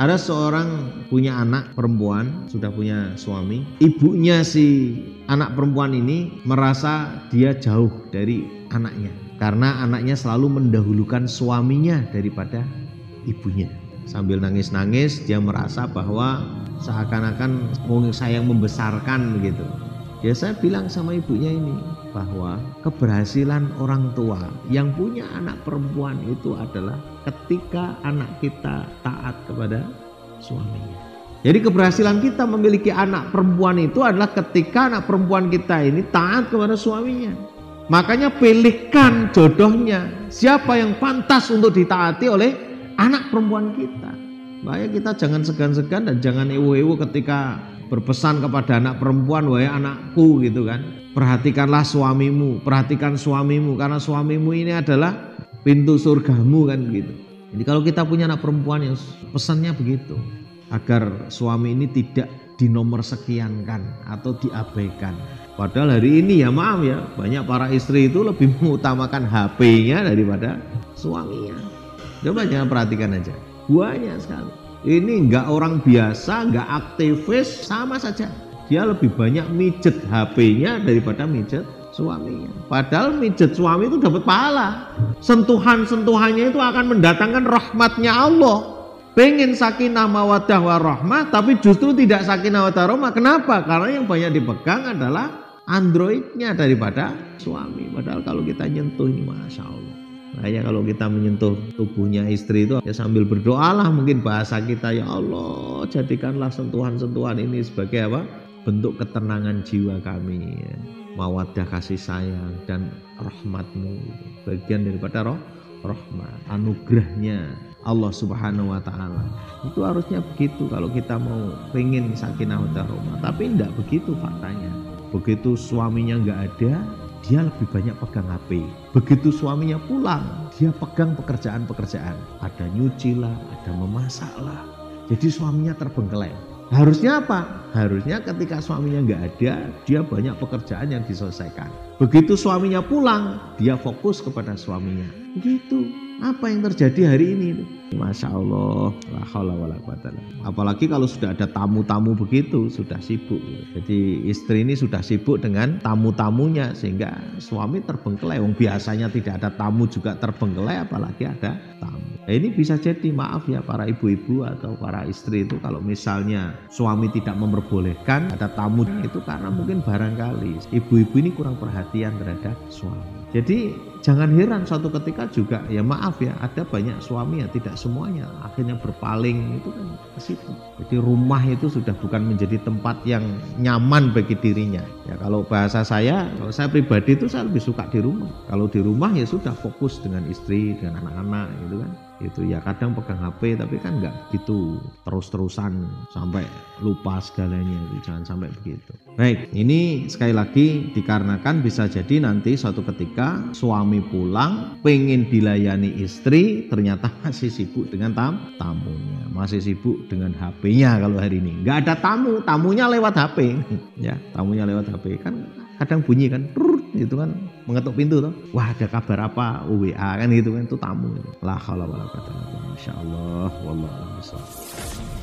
Ada seorang punya anak perempuan, sudah punya suami. Ibunya si anak perempuan ini merasa dia jauh dari anaknya. Karena anaknya selalu mendahulukan suaminya daripada ibunya. Sambil nangis-nangis dia merasa bahwa seakan-akan saya yang membesarkan begitu. Ya saya bilang sama ibunya ini bahwa keberhasilan orang tua yang punya anak perempuan itu adalah ketika anak kita taat kepada suaminya. Jadi keberhasilan kita memiliki anak perempuan itu adalah ketika anak perempuan kita ini taat kepada suaminya. Makanya pilihkan jodohnya, siapa yang pantas untuk ditaati oleh anak perempuan kita. Makanya kita jangan segan-segan dan jangan ewo-ewo ketika berpesan kepada anak perempuan, wahai anakku gitu kan. Perhatikanlah suamimu, perhatikan suamimu karena suamimu ini adalah pintu surgamu kan gitu. Jadi kalau kita punya anak perempuan yang pesannya begitu, agar suami ini tidak dinomor sekiankan atau diabaikan. Padahal hari ini ya maaf ya, banyak para istri itu lebih mengutamakan HP-nya daripada suaminya. Coba jangan perhatikan aja, banyak sekali. Ini enggak orang biasa, enggak aktivis, sama saja. Dia lebih banyak mijet HP-nya daripada mijet suaminya. Padahal mijet suami itu dapat pahala. Sentuhan-sentuhannya itu akan mendatangkan rahmatnya Allah. Pengen sakinah mawaddah warahmah, tapi justru tidak sakinah mawaddah warahmah. Kenapa? Karena yang banyak dipegang adalah androidnya daripada suami. Padahal kalau kita nyentuh ini Masya Allah. Makanya kalau kita menyentuh tubuhnya istri itu ya sambil berdoalah, mungkin bahasa kita, ya Allah jadikanlah sentuhan-sentuhan ini sebagai apa? Bentuk ketenangan jiwa kami ya. Mawaddah kasih sayang dan rahmatmu, bagian daripada rahmat, anugerahnya Allah Subhanahu wa Ta'ala. Itu harusnya begitu kalau kita mau pengen sakinah mawaddah warahmah. Tapi enggak begitu faktanya. Begitu suaminya enggak ada, dia lebih banyak pegang HP. Begitu suaminya pulang, dia pegang pekerjaan-pekerjaan. Ada nyuci lah, ada memasak lah. Jadi suaminya terbengkelai. Harusnya apa? Harusnya ketika suaminya nggak ada, dia banyak pekerjaan yang diselesaikan. Begitu suaminya pulang, dia fokus kepada suaminya. Begitu. Apa yang terjadi hari ini? Masya Allah, la haula wala quwata. Apalagi kalau sudah ada tamu-tamu begitu, sudah sibuk. Jadi istri ini sudah sibuk dengan tamu-tamunya sehingga suami terbengkelai. Biasanya tidak ada tamu juga terbengkelai, apalagi ada tamu. Nah, ini bisa jadi, maaf ya para ibu-ibu atau para istri itu, kalau misalnya suami tidak memperbolehkan ada tamu itu karena mungkin barangkali ibu-ibu ini kurang perhatian terhadap suami. Jadi jangan heran suatu ketika juga ya maaf ya, ada banyak suami yang tidak semuanya akhirnya berpaling itu kan ke situ. Jadi rumah itu sudah bukan menjadi tempat yang nyaman bagi dirinya. Ya kalau bahasa saya, kalau saya pribadi itu saya lebih suka di rumah. Kalau di rumah ya sudah fokus dengan istri, dengan anak-anak gitu kan. Itu ya kadang pegang HP tapi kan enggak gitu terus-terusan sampai lupa segalanya, itu jangan sampai begitu. Baik, ini sekali lagi dikarenakan bisa jadi nanti suatu ketika suami pulang pengen dilayani istri, ternyata masih sibuk dengan tamunya, masih sibuk dengan HP-nya. Kalau hari ini enggak ada tamu, tamunya lewat HP. Ya, tamunya lewat HP kan kadang bunyi kan, itu kan mengetuk pintu tuh. Wah, ada kabar apa? WA kan gitu kan, itu tamu. La haula wala quwata illa billah. Masyaallah, wallahu a'lam.